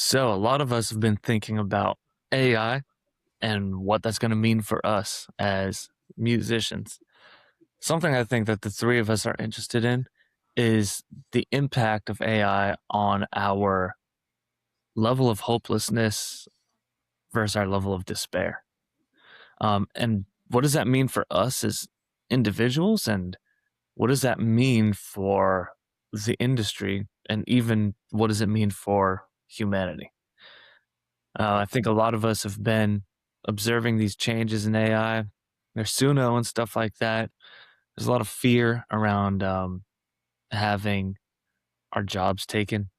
So, a lot of us have been thinking about AI and what that's going to mean for us as musicians. Something I think that the three of us are interested in is the impact of AI on our level of hopelessness versus our level of despair. And what does that mean for us as individuals? And what does that mean for the industry? And even what does it mean for humanity? I think a lot of us have been observing these changes in AI, there's Suno and stuff like that. There's a lot of fear around having our jobs taken.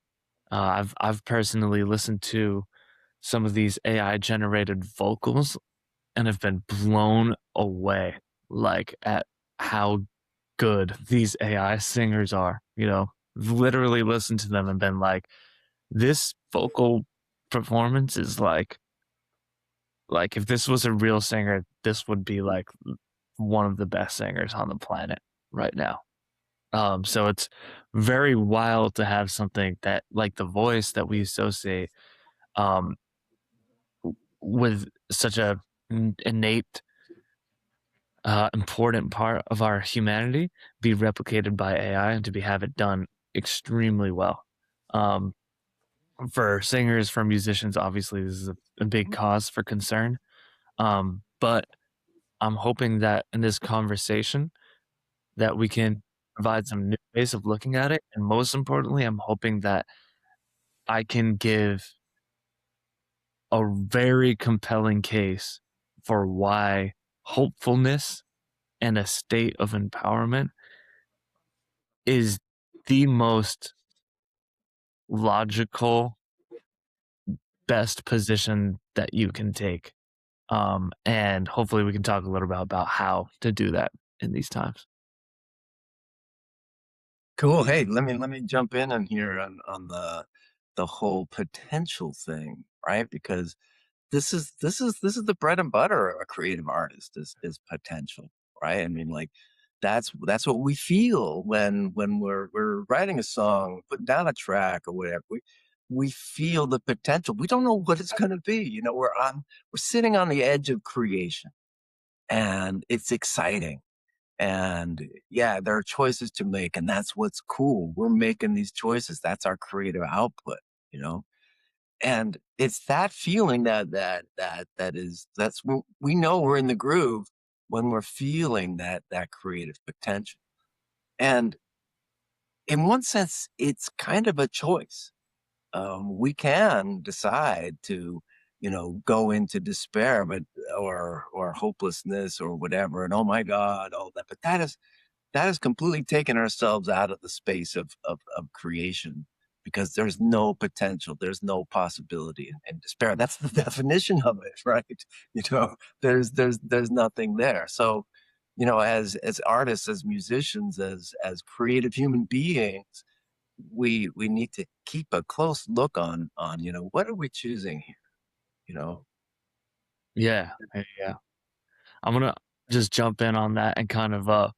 I've personally listened to some of these AI generated vocals and have been blown away, like at how good these AI singers are. Literally listened to them and been like, this vocal performance is like if this was a real singer, this would be like one of the best singers on the planet right now. So it's very wild to have something that like the voice that we associate um with such a innate important part of our humanity be replicated by AI and to be have it done extremely well. Um for singers, for musicians, obviously this is a big cause for concern. But I'm hoping that in this conversation that we can provide some new ways of looking at it, and most importantly, I'm hoping that I can give a very compelling case for why hopefulness and a state of empowerment is the most logical, best position that you can take. And hopefully we can talk a little bit about how to do that in these times. Cool. Hey, let me jump in on here on the whole potential thing, right? Because this is the bread and butter of a creative artist is potential, right? I mean, like that's what we feel when we're writing a song, putting down a track or whatever. We feel the potential. We don't know what it's going to be. We're sitting on the edge of creation, and it's exciting, and yeah, there are choices to make, and that's what's cool. We're making these choices. That's our creative output, you know? And it's that feeling that's when we know we're in the groove when we're feeling that creative potential. And in one sense, it's kind of a choice. We can decide to, go into despair, but or hopelessness or whatever, and oh my God, all that. But that is completely taken ourselves out of the space of creation because there's no potential, there's no possibility in despair. That's the definition of it, right? You know, there's nothing there. So, as artists, as musicians, as creative human beings, we need to keep a close look on what are we choosing here, you know? Yeah, yeah. I'm gonna just jump in on that and kind of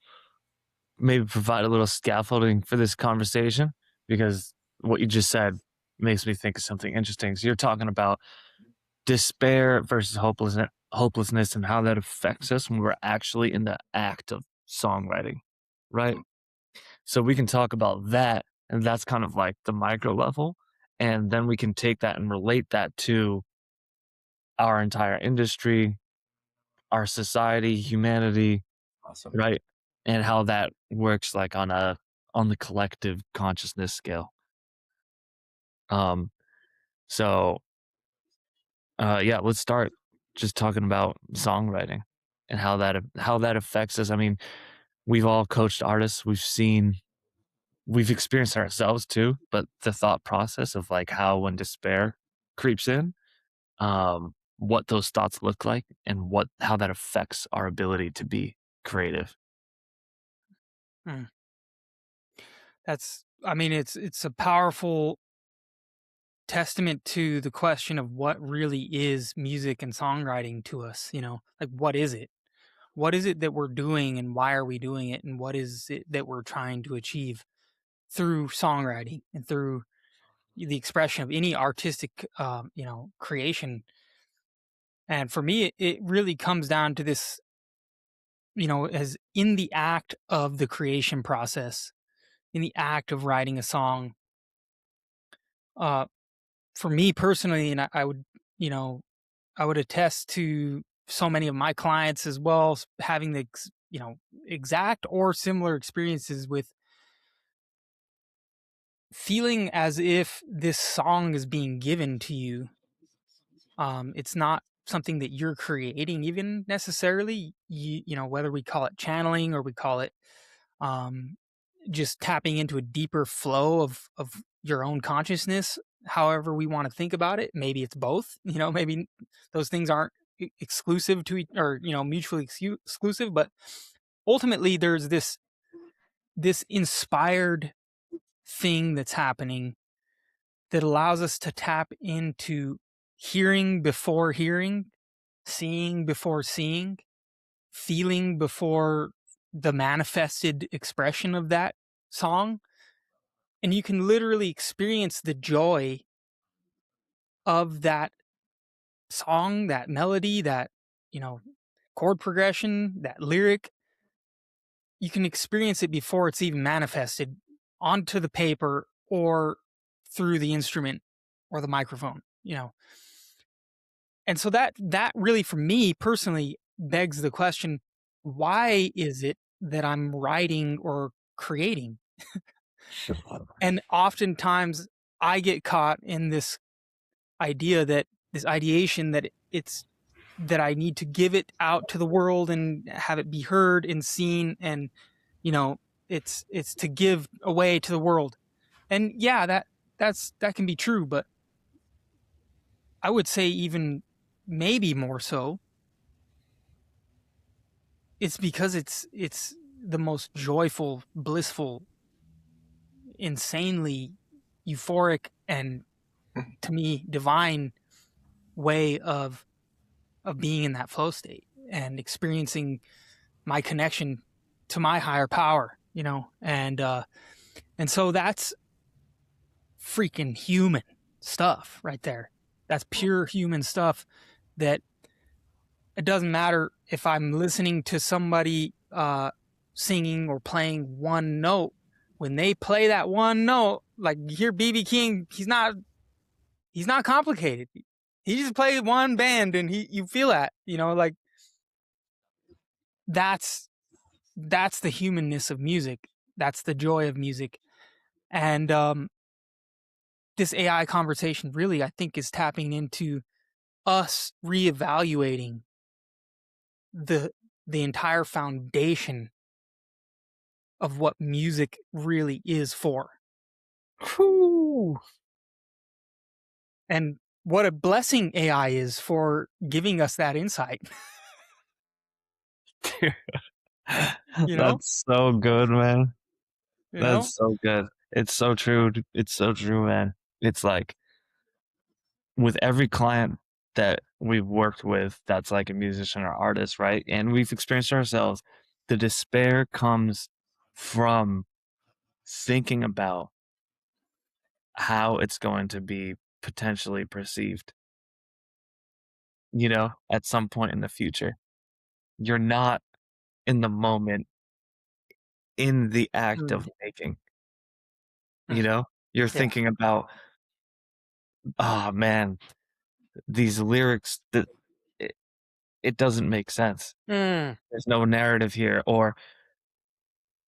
maybe provide a little scaffolding for this conversation because what you just said makes me think of something interesting. So you're talking about despair versus hopelessness and how that affects us when we're actually in the act of songwriting, right? So we can talk about that, and that's kind of like the micro level, and then we can take that and relate that to our entire industry, our society, humanity, Awesome. right? And how that works like on the collective consciousness scale. Um, so yeah, let's start just talking about songwriting and how that affects us. I mean, we've all coached artists. We've experienced ourselves too, but the thought process of like how when despair creeps in, what those thoughts look like and what how that affects our ability to be creative. Mm. I mean, it's a powerful testament to the question of what really is music and songwriting to us, Like, what is it? What is it that we're doing and why are we doing it? And what is it that we're trying to achieve through songwriting and through the expression of any artistic, creation. And for me, it really comes down to this, as in the act of the creation process, in the act of writing a song. Uh, for me personally, and I would, you know, I would attest to so many of my clients as well, having the, exact or similar experiences with feeling as if this song is being given to you. It's not something that you're creating even necessarily, whether we call it channeling or we call it, um, just tapping into a deeper flow of your own consciousness, however we want to think about it. Maybe it's both, maybe those things aren't exclusive to or mutually exclusive, but ultimately there's this inspired thing that's happening that allows us to tap into hearing before hearing, seeing before seeing, feeling before the manifested expression of that song. And you can literally experience the joy of that song, that melody, that, chord progression, that lyric. You can experience it before it's even manifested onto the paper or through the instrument or the microphone, And so that really, for me personally, begs the question, why is it that I'm writing or creating? And oftentimes I get caught in this idea that this ideation that it's that I need to give it out to the world and have it be heard and seen, and it's to give away to the world. And yeah, that can be true, but I would say even maybe more so, it's because it's the most joyful, blissful, insanely euphoric, and to me divine way of being in that flow state and experiencing my connection to my higher power, and so that's freaking human stuff right there. That's pure human stuff that it doesn't matter if I'm listening to somebody singing or playing one note. When they play that one note, like you hear BB King, he's not complicated. He just plays one band and you feel that, like that's the humanness of music. That's the joy of music. And this AI conversation really, I think, is tapping into us reevaluating the entire foundation of what music really is for. Whew. And what a blessing AI is for giving us that insight. That's so good, man. You know? That's so good. It's so true. It's so true, man. It's like with every client that we've worked with that's like a musician or artist, right? And we've experienced ourselves, the despair comes from thinking about how it's going to be potentially perceived, at some point in the future. You're not in the moment, in the act of making, you're thinking about, oh man, these lyrics that it doesn't make sense. There's no narrative here, or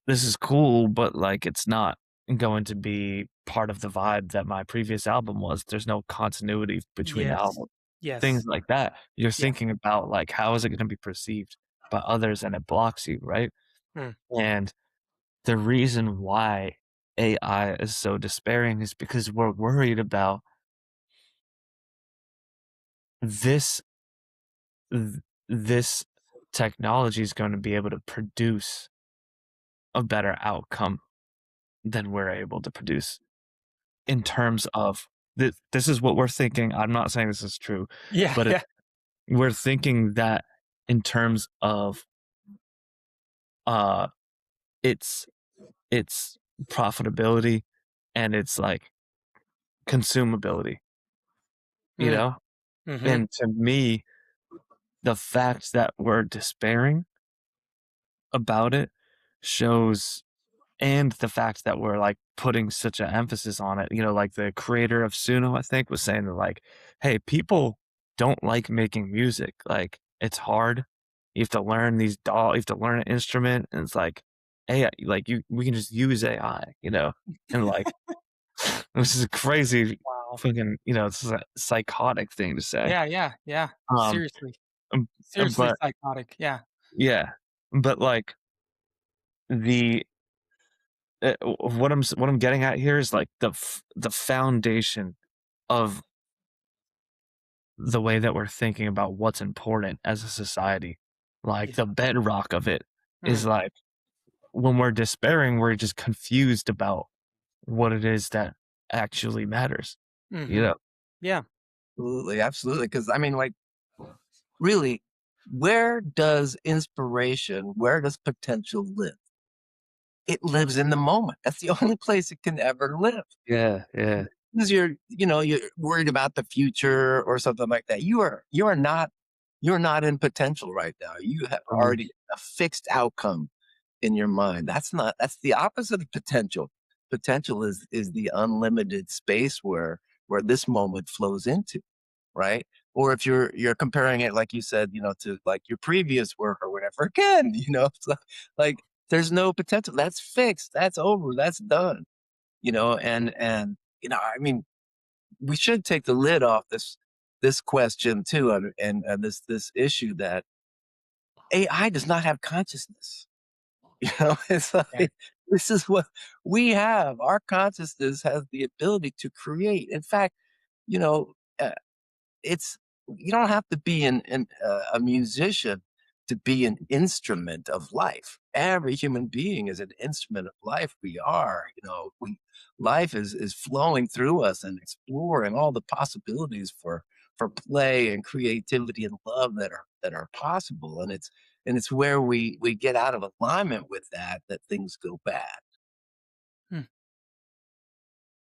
this is cool, but like it's not going to be part of the vibe that my previous album was. There's no continuity between the album. Yes. Things like that. You're Yeah. thinking about like, how is it going to be perceived by others, and it blocks you, right? And the reason why AI is so despairing is because we're worried about this this technology is going to be able to produce a better outcome than we're able to produce, in terms of this is what we're thinking. I'm not saying this is true, but we're thinking that in terms of its profitability and its like consumability, you Mm. know? Mm-hmm. And to me, the fact that we're despairing about it shows, and the fact that we're like putting such an emphasis on it, like the creator of Suno, I think, was saying that like, hey, people don't like making music. Like it's hard. You have to learn you have to learn an instrument, and it's like AI, like we can just use AI, and like this is a crazy Wow. fucking, it's a psychotic thing to say. Yeah, yeah, yeah. Um, Seriously. um, Seriously but psychotic. Yeah. yeah, but like the what I'm getting at here is like the foundation of the way that we're thinking about what's important as a society. Like Yeah. the bedrock of it is Mm. like when we're despairing, we're just confused about what it is that actually matters. You Mm-hmm. know? Yeah. Absolutely, absolutely. Because I mean, like, really, where does inspiration, where does potential live? It lives in the moment. That's the only place it can ever live. Yeah, yeah. Because you're worried about the future or something like that. You're not in potential right now. You have Mhm, already a fixed outcome in your mind. That's the opposite of potential. Potential is the unlimited space where this moment flows into, right? Or if you're comparing it, like you said, to like your previous work or whatever, again, it's like there's no potential. That's fixed. That's over. That's done. And I mean, we should take the lid off this question too, and this issue that AI does not have consciousness. It's Yeah. like this is what we have. Our consciousness has the ability to create. In fact, you know, uh, it's you don't have to be a musician to be an instrument of life. Every human being is an instrument of life. We are, we life is flowing through us and exploring all the possibilities for play and creativity and love that are possible. And it's where we get out of alignment with that things go bad. Hmm.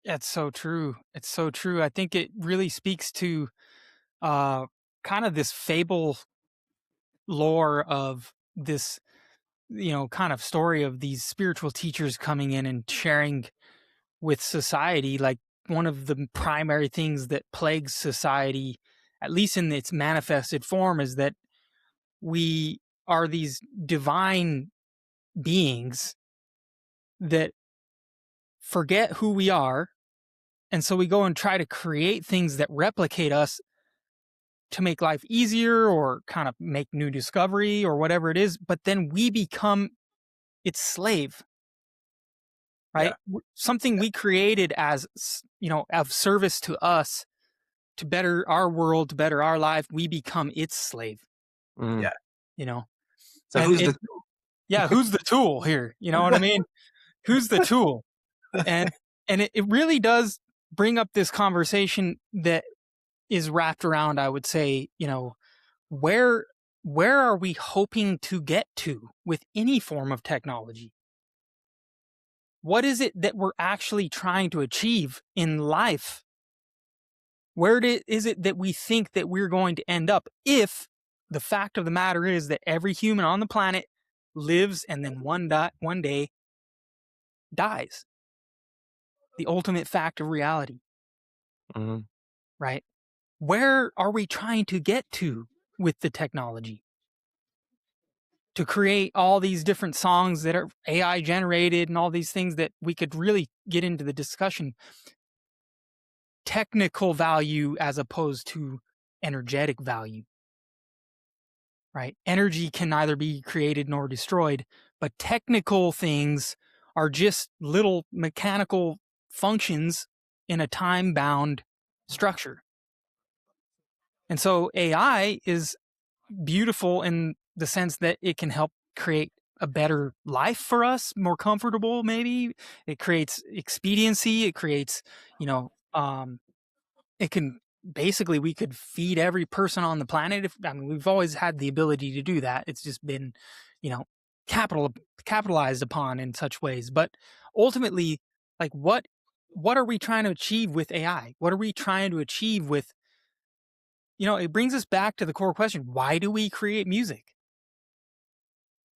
That's so true. It's so true. I think it really speaks to uh kind of this fable lore of this, kind of story of these spiritual teachers coming in and sharing with society. Like one of the primary things that plagues society, at least in its manifested form, is that we are these divine beings that forget who we are. And so we go and try to create things that replicate us to make life easier or kind of make new discovery or whatever it is. But then we become its slave, Yeah, right? Something we created as, of service to us to better our world, to better our life. We become its slave, mm, yeah. you know? So And who's it, the yeah, who's the tool here? You know what I mean? Who's the tool? And, and it really does bring up this conversation that is wrapped around, I would say, where where are we hoping to get to with any form of technology? What is it that we're actually trying to achieve in life? Is it that we think that we're going to end up, if the fact of the matter is that every human on the planet lives and then one day dies? The ultimate fact of reality, mhm, right? Where are we trying to get to with the technology? To create all these different songs that are AI generated and all these things that we could really get into the discussion. Technical value as opposed to energetic value, right? Energy can neither be created nor destroyed, but technical things are just little mechanical functions in a time bound structure. And so AI is beautiful in the sense that it can help create a better life for us, more comfortable, maybe. It creates expediency. It creates, you know, it can basically, we could feed every person on the planet. We've always had the ability to do that. It's just been, you know, capitalized upon in such ways. But ultimately, like, what what are we trying to achieve with AI? What are we trying to achieve with, it brings us back to the core question: why do we create music?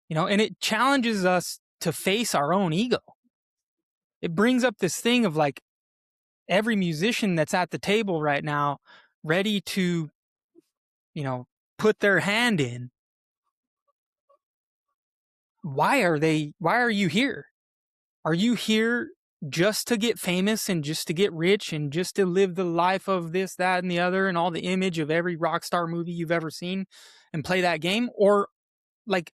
And it challenges us to face our own ego. It brings up this thing of like every musician that's at the table right now, ready to, put their hand in. Why are you here? Are you here just to get famous and just to get rich and just to live the life of this, that, and the other, and all the image of every rock star movie you've ever seen and play that game? Or like,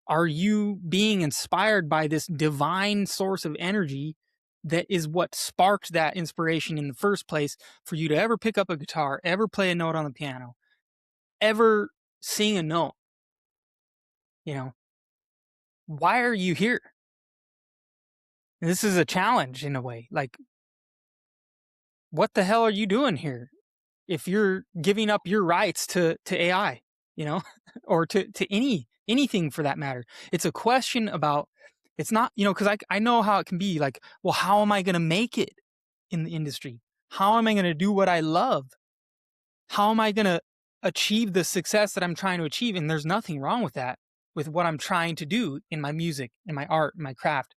are you being inspired by this divine source of energy that is what sparked that inspiration in the first place for you to ever pick up a guitar, ever play a note on the piano, ever sing a note? Why are you here? This is a challenge in a way. Like, what the hell are you doing here if you're giving up your rights to AI, or to anything for that matter? It's a question about, it's not, because I know how it can be like, well, how am I going to make it in the industry? How am I going to do what I love? How am I going to achieve the success that I'm trying to achieve? And there's nothing wrong with that, with what I'm trying to do in my music, in my art, in my craft.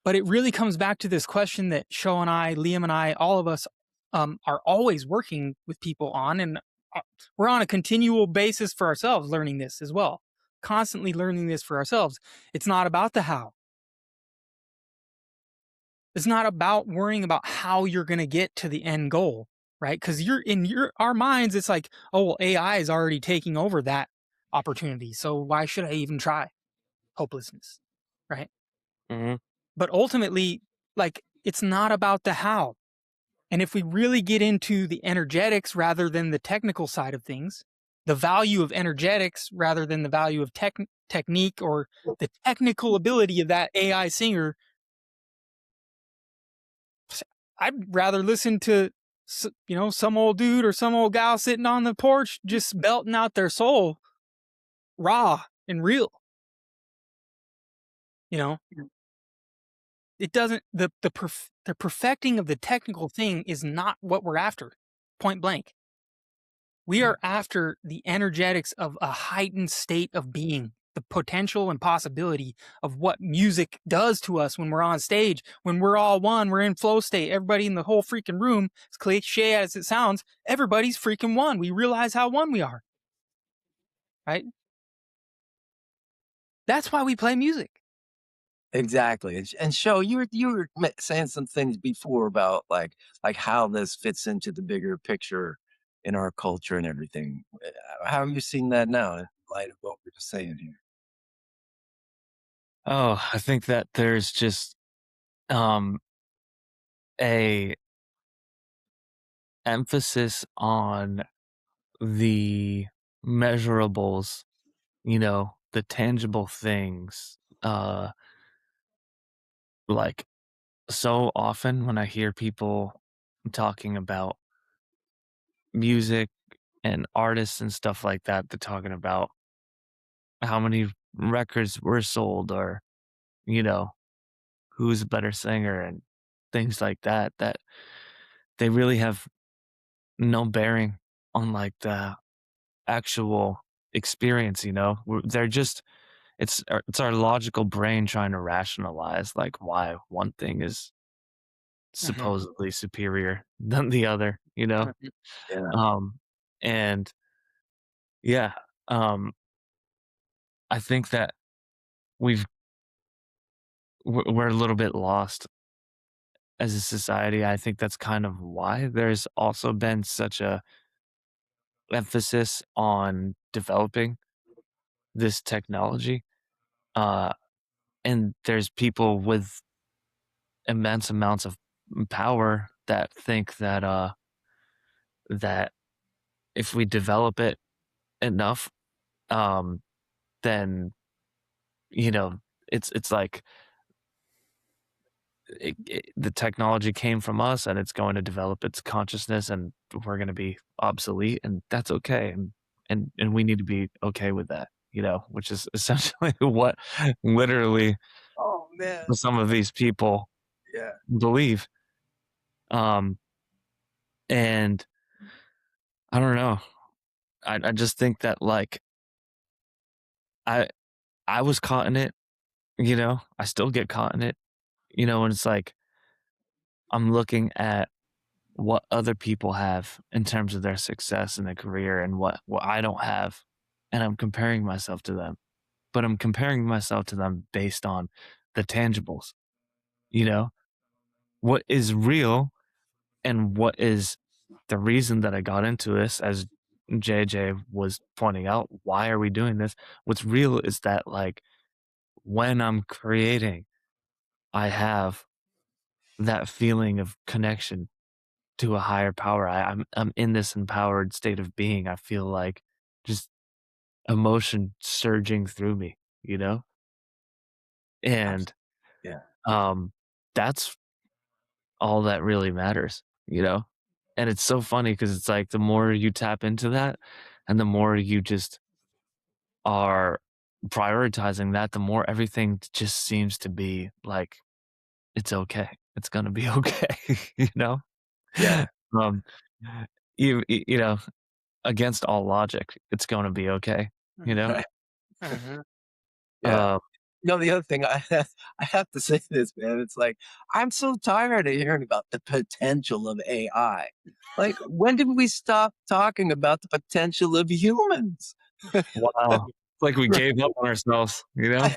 But it really comes back to this question that Sho and I, Liam and I, all of us are always working with people on. And we're on a continual basis for ourselves learning this as well. Constantly learning this for ourselves. It's not about the how. It's not about worrying about how you're going to get to the end goal, right? Because our minds, it's like, oh, well, AI is already taking over that opportunity. So why should I even try? Hopelessness, right? Mm-hmm. But ultimately, like, it's not about the how. And if we really get into the energetics rather than the technical side of things, the value of energetics rather than the value of technique or the technical ability of that AI singer, I'd rather listen to, some old dude or some old gal sitting on the porch just belting out their soul raw and real. It doesn't, the perfecting of the technical thing is not what we're after, point blank. We are after the energetics of a heightened state of being, the potential and possibility of what music does to us when we're on stage, when we're all one, we're in flow state, everybody in the whole freaking room, as cliche as it sounds, everybody's freaking one. We realize how one we are, right? That's why we play music. Exactly. And Sho, you were saying some things before about like how this fits into the bigger picture in our culture and everything. How are you seeing that now in light of what we're just saying here? Oh, I think that there's just a emphasis on the measurables, the tangible things. Like, so often when I hear people talking about music and artists and stuff like that, they're talking about how many records were sold, or, you know, who's a better singer and things like that, that they really have no bearing on like the actual experience. They're just, it's our logical brain trying to rationalize like why one thing is supposedly superior than the other. Yeah. And yeah, um I think that we've we're a little bit lost as a society. I think that's kind of why there's also been such a emphasis on developing this technology. Uh, and there's people with immense amounts of power that think that if we develop it enough, um, then it's like the technology came from us and it's going to develop its consciousness and we're going to be obsolete, and that's okay, and we need to be okay with that, which is essentially what literally Oh man. some of these people Yeah. believe. And I don't know. I just think that like I I was caught in it, you know. I still get caught in it, you know, and it's like I'm looking at what other people have in terms of their success in their career and what I don't have, and I'm comparing myself to them. But I'm comparing myself to them based on the tangibles, you know? What is real and what is the reason that I got into this, as JJ was pointing out, why are we doing this? What's real is that like when I'm creating, I have that feeling of connection to a higher power. I'm in this empowered state of being. I feel like just emotion surging through me, you know? And Yeah. that's all that really matters, you know? And it's so funny because it's like the more you tap into that and the more you just are prioritizing that, the more everything just seems to be like, it's okay. It's gonna be okay, you know? Yeah. Um, you know, against all logic, it's gonna be okay, you know? Right. Mhm. Yeah. Uh, The other thing I have to say this, man. It's like I'm so tired of hearing about the potential of AI. Like, when did we stop talking about the potential of humans? wow. It's like we gave up on ourselves, you know?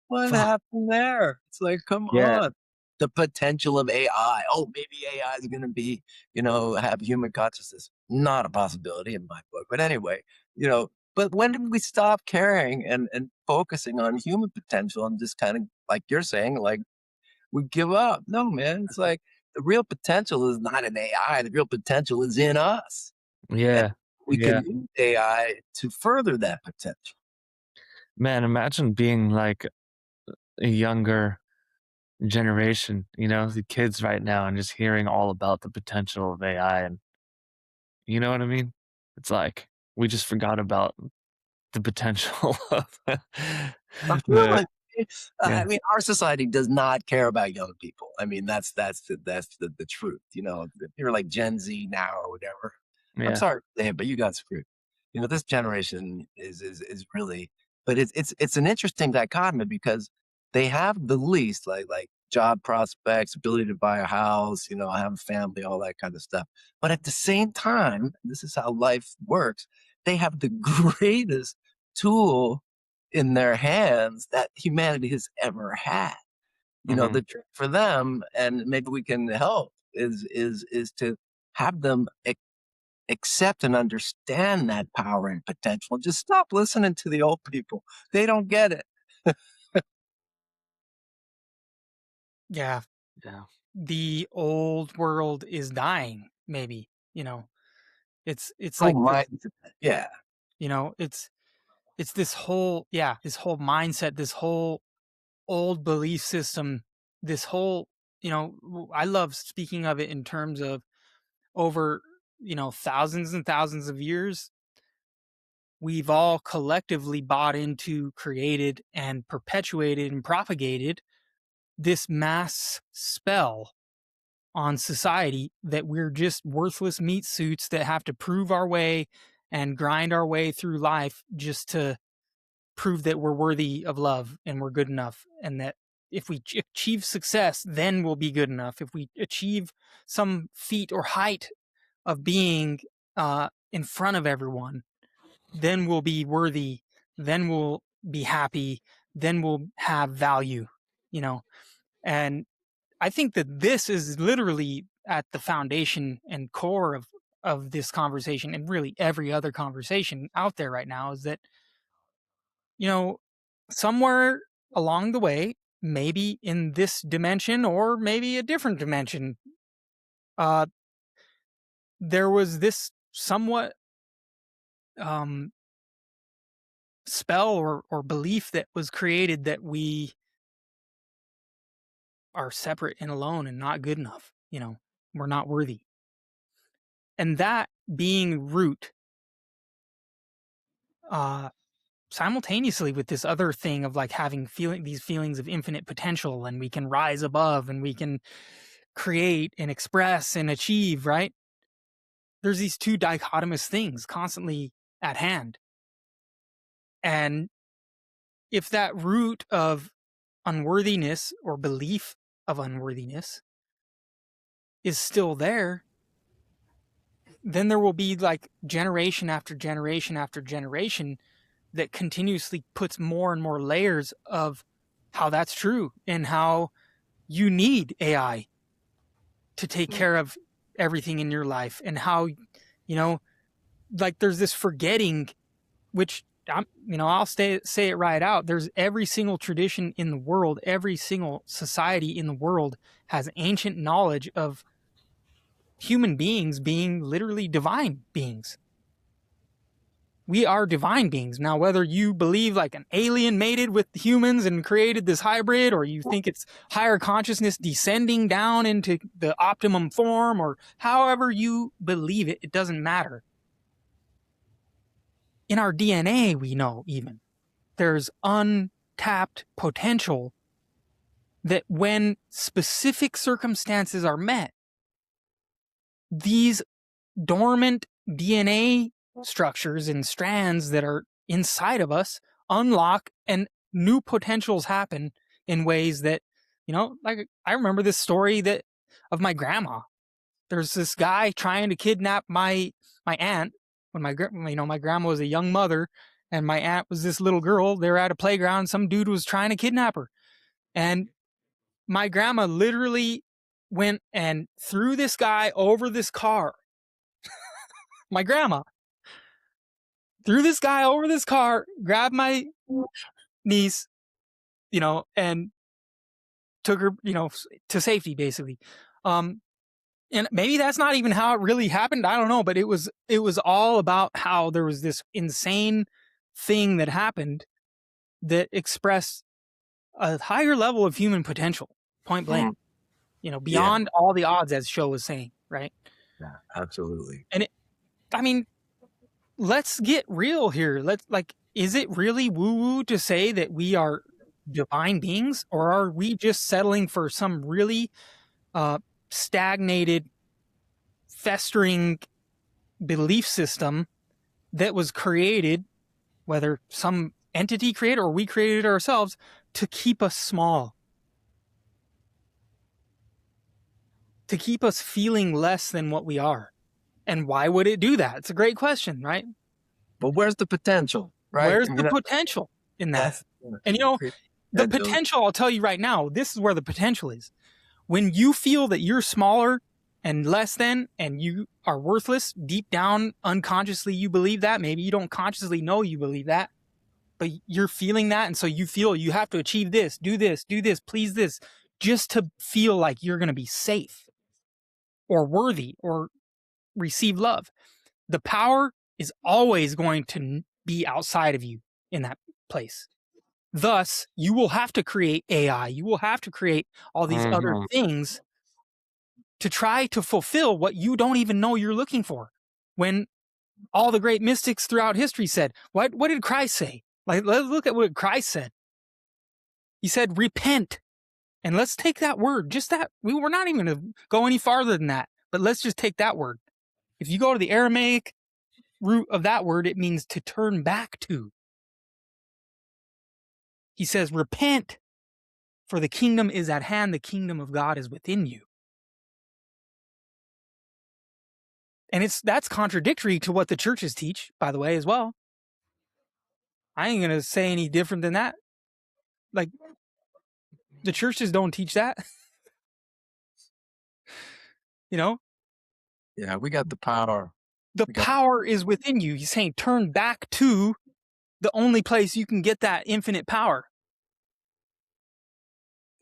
What Fuck. happened there? It's like, come Yeah, on. The potential of AI. Oh, maybe AI is going to be, have human consciousness. Not a possibility in my book. But anyway, but when did we stop caring and focusing on human potential and just kind of, like you're saying, like we give up? No, man. It's like the real potential is not in AI. The real potential is in us. And yeah, we yeah. can use AI to further that potential. Man, imagine being like a younger generation, you know, the kids right now and just hearing all about the potential of AI and you know what I mean? It's like we just forgot about the potential of I feel the like yeah, I mean, our society does not care about young people. I mean, that's the truth. If you're like Gen Z now or whatever, I'm yeah. sorry, to say it, but you got screwed. This generation is really, but it's an interesting dichotomy because they have the least, like job prospects, ability to buy a house, have a family, all that kind of stuff. But at the same time, this is how life works. They have the greatest tool in their hands that humanity has ever had. Mhm, The trick for them, and maybe we can help, is to have them accept and understand that power and potential. Just stop listening to the old people. They don't get it. Yeah. yeah. The old world is dying, maybe, you know. It's Oh like this, my, yeah. it's this whole, this whole mindset, this whole old belief system, this whole, I love speaking of it in terms of over, thousands and thousands of years, we've all collectively bought into, created, and perpetuated and propagated this mass spell on society that we're just worthless meat suits that have to prove our way and grind our way through life just to prove that we're worthy of love and we're good enough, and that if we achieve success, then we'll be good enough. If we achieve some feat or height of being in front of everyone, then we'll be worthy, then we'll be happy, then we'll have value, you know. And I think that this is literally at the foundation and core of this conversation, and really every other conversation out there right now, is that, you know, somewhere along the way, maybe in this dimension or maybe a different dimension, uh, there was this somewhat um, spell or belief that was created that we are separate and alone and not good enough. We're not worthy. And that being root, uh, simultaneously with this other thing of like having these feelings of infinite potential, and we can rise above and we can create and express and achieve, right? There's these two dichotomous things constantly at hand. And if that root of unworthiness or belief of unworthiness is still there, then there will be like generation after generation after generation that continuously puts more and more layers of how that's true and how you need AI to take care of everything in your life, and how, you know, like there's this forgetting, which I'll say it right out. There's every single tradition in the world, every single society in the world has ancient knowledge of human beings being literally divine beings. We are divine beings. Now, whether you believe like an alien mated with humans and created this hybrid, or you think it's higher consciousness descending down into the optimum form, or however you believe it, it doesn't matter. In our DNA, we know even there's untapped potential that when specific circumstances are met, these dormant DNA structures and strands that are inside of us unlock, and new potentials happen in ways that, like I remember this story that of my grandma. There's this guy trying to kidnap my aunt when my grandma was a young mother, and my aunt was this little girl. They were at a playground. Some dude was trying to kidnap her, and my grandma literally went and threw this guy over this car. My grandma threw this guy over this car, grabbed my niece, and took her, to safety, basically. And maybe that's not even how it really happened. I don't know, but it was all about how there was this insane thing that happened that expressed a higher level of human potential, point blank. Beyond all the odds, as Sho was saying, right? Yeah, absolutely. And let's get real here. Is it really woo-woo to say that we are divine beings, or are we just settling for some really stagnated, festering belief system that was created, whether some entity created or we created it ourselves, to keep us small, to keep us feeling less than what we are? And why would it do that? It's a great question, right? But where's the potential, right? Where's the potential in that? And the potential, I'll tell you right now, this is where the potential is. When you feel that you're smaller and less than, and you are worthless, deep down, unconsciously, you believe that. Maybe you don't consciously know you believe that, but you're feeling that. And so you feel you have to achieve this, do this, please this, just to feel like you're going to be safe or worthy or receive love. The power is always going to be outside of you in that place. Thus, you will have to create AI. You will have to create all these other things to try to fulfill what you don't even know you're looking for. When all the great mystics throughout history said, what did Christ say? Like, let's look at what Christ said. He said, repent. And let's take that word, just that. We're not even going to go any farther than that, but let's just take that word. If you go to the Aramaic root of that word, it means to turn back to. He says, repent, for the kingdom is at hand. The kingdom of God is within you. And that's contradictory to what the churches teach, by the way, as well. I ain't going to say any different than that. Like, the churches don't teach that. Yeah, we got the power. The power is within you. He's saying turn back to the only place you can get that infinite power.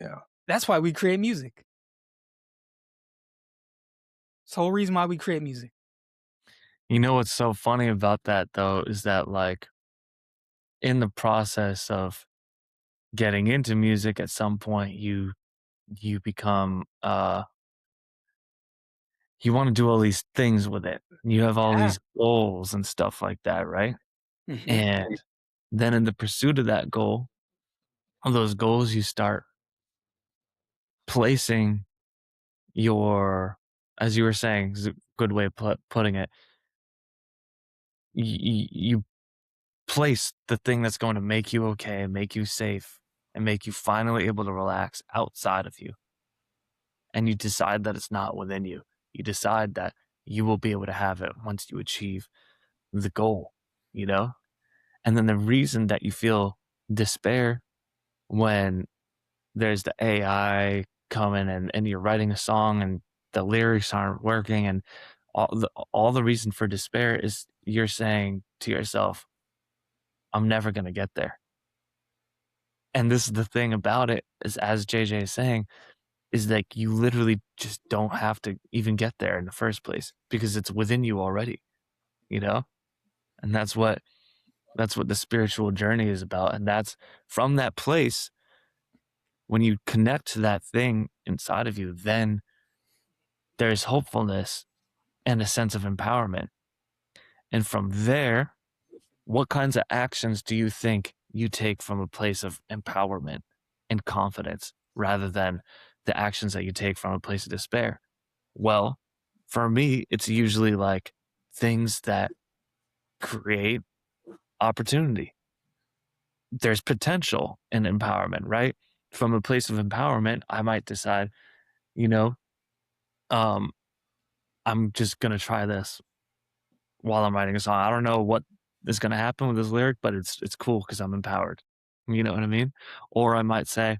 Yeah. That's why we create music. It's the whole reason why we create music. You know what's so funny about that, though, is that, like, in the process of getting into music, at some point you become you want to do all these things with it. You have all these goals and stuff like that, right? Mm-hmm. And then in the pursuit of that goal, of those goals, you start placing your, as you were saying, is a good way of putting it. You place the thing that's going to make you okay, make you safe, and make you finally able to relax outside of you. And you decide that it's not within you. You decide that you will be able to have it once you achieve the goal, you know? And then the reason that you feel despair when there's the AI coming and you're writing a song and the lyrics aren't working and all the reason for despair is you're saying to yourself, I'm never gonna get there. And this is the thing about it is, as JJ is saying, is like you literally just don't have to even get there in the first place because it's within you already, you know? And that's what the spiritual journey is about. And that's from that place, when you connect to that thing inside of you, then there's hopefulness and a sense of empowerment. And from there, what kinds of actions do you think you take from a place of empowerment and confidence rather than the actions that you take from a place of despair? Well, for me, it's usually like things that create opportunity. There's potential in empowerment, right? From a place of empowerment, I might decide, you know, um, I'm just gonna try this while I'm writing a song. I don't know what is gonna happen with this lyric, but it's cool because I'm empowered. You know what I mean? Or I might say,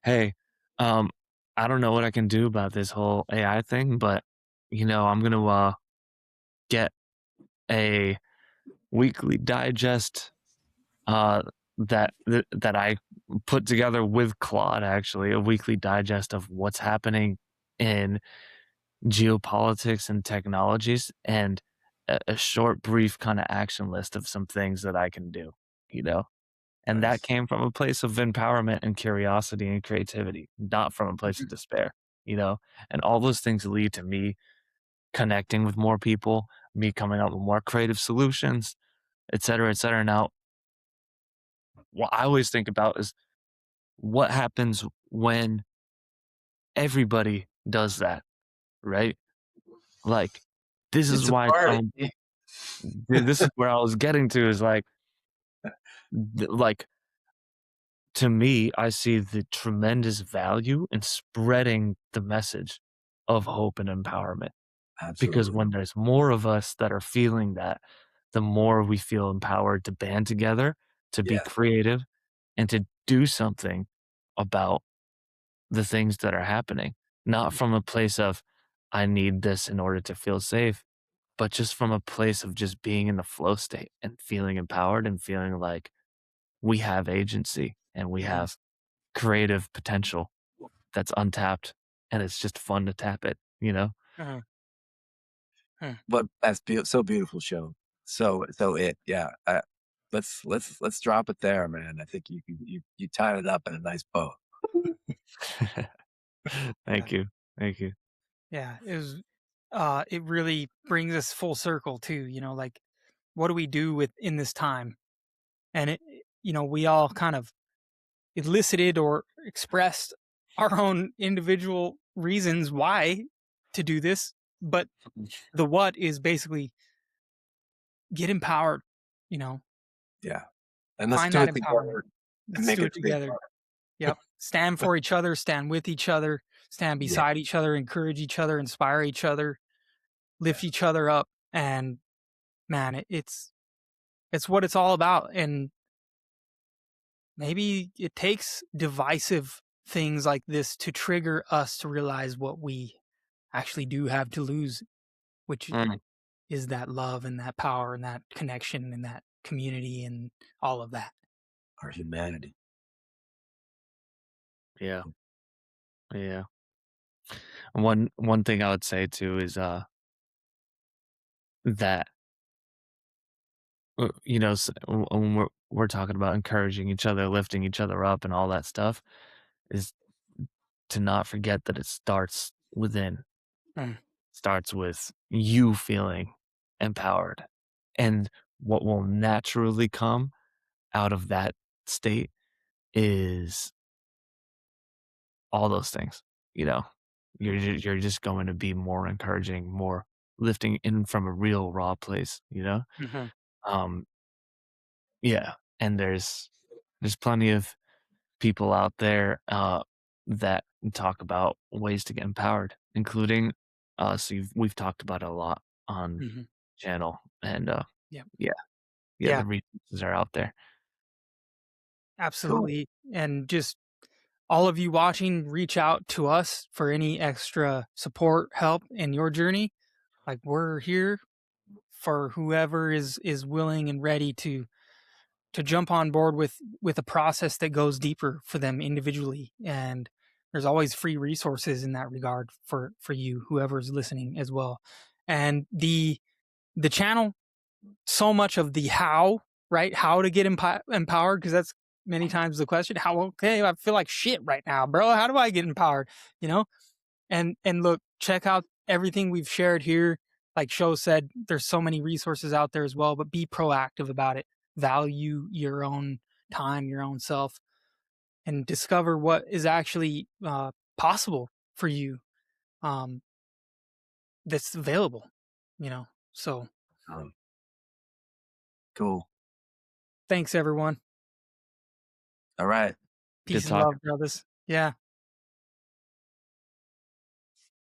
hey, um, I don't know what I can do about this whole AI thing, but I'm gonna get a weekly digest uh that I put together with Claude, actually, a weekly digest of what's happening in geopolitics and technologies, and a short brief kind of action list of some things that I can do, you know? And that Nice. came from a place of empowerment and curiosity and creativity, not from a place of despair, you know? And all those things lead to me connecting with more people, me coming up with more creative solutions, et cetera, et cetera. Now, what I always think about is what happens when everybody does that, right? Like, this is It's a why party. this is where I was getting to is like, to me, I see the tremendous value in spreading the message of hope and empowerment, because Absolutely. when there's more of us that are feeling that, the more we feel empowered to band together, to be Yeah. creative, and to do something about the things that are happening, not from a place of, I need this in order to feel safe, but just from a place of just being in the flow state and feeling empowered and feeling like we have agency and we Mhm. have creative potential that's untapped, and it's just fun to tap it, you know? Mhm. Hmm. But that's so beautiful, show. Yeah. Let's drop it there, man. I think you tied it up in a nice bow. Yeah. Thank you. Thank you. Yeah. It really brings us full circle too, like what do we do with in this time? And we all kind of elicited or expressed our own individual reasons why to do this, but the what is basically get empowered, you know, Yeah. And let's find do that it empowerment. together and Let's make do it it a big together. part. Yep. Stand for each other, stand with each other, stand Yeah. beside each other, encourage each other, inspire each other, Yeah. lift each other up. And man, it's what it's all about. And maybe it takes divisive things like this to trigger us to realize what we actually do have to lose, which Mm, is that love and that power and that connection and that community and all of that. Our humanity. yeah, yeah. One thing I would say too is, that, when we're talking about encouraging each other, lifting each other up, and all that stuff, is to not forget that it starts within. Mm, Starts with you feeling empowered. And what will naturally come out of that state is all those things, you know? you're just going to be more encouraging, more lifting in from a real raw place, you know? Mhm. Um, yeah, and there's plenty of people out there, that talk about ways to get empowered, including us. We've talked about it a lot on Mhm. channel, and, Yep. yeah, yeah, Yeah, the resources are out there. Cool. absolutely. And just all of you watching, reach out to us for any extra support, help in your journey. Like, we're here for whoever is willing and ready to jump on board with a process that goes deeper for them individually. And there's always free resources in that regard for you, whoever's listening as well. And the channel, so much of the how, right? How to get empowered, because that's many times the question. How, okay, I feel like shit right now, bro. How do I get empowered? You know? And look, check out everything we've shared here. Like Sho said, there's so many resources out there as well, but be proactive about it. Value your own time, your own self, and discover what is actually possible for you, um, that's available, you know? So Um, cool. thanks, everyone. All right. Good Peace and talk. love, brothers. Yeah.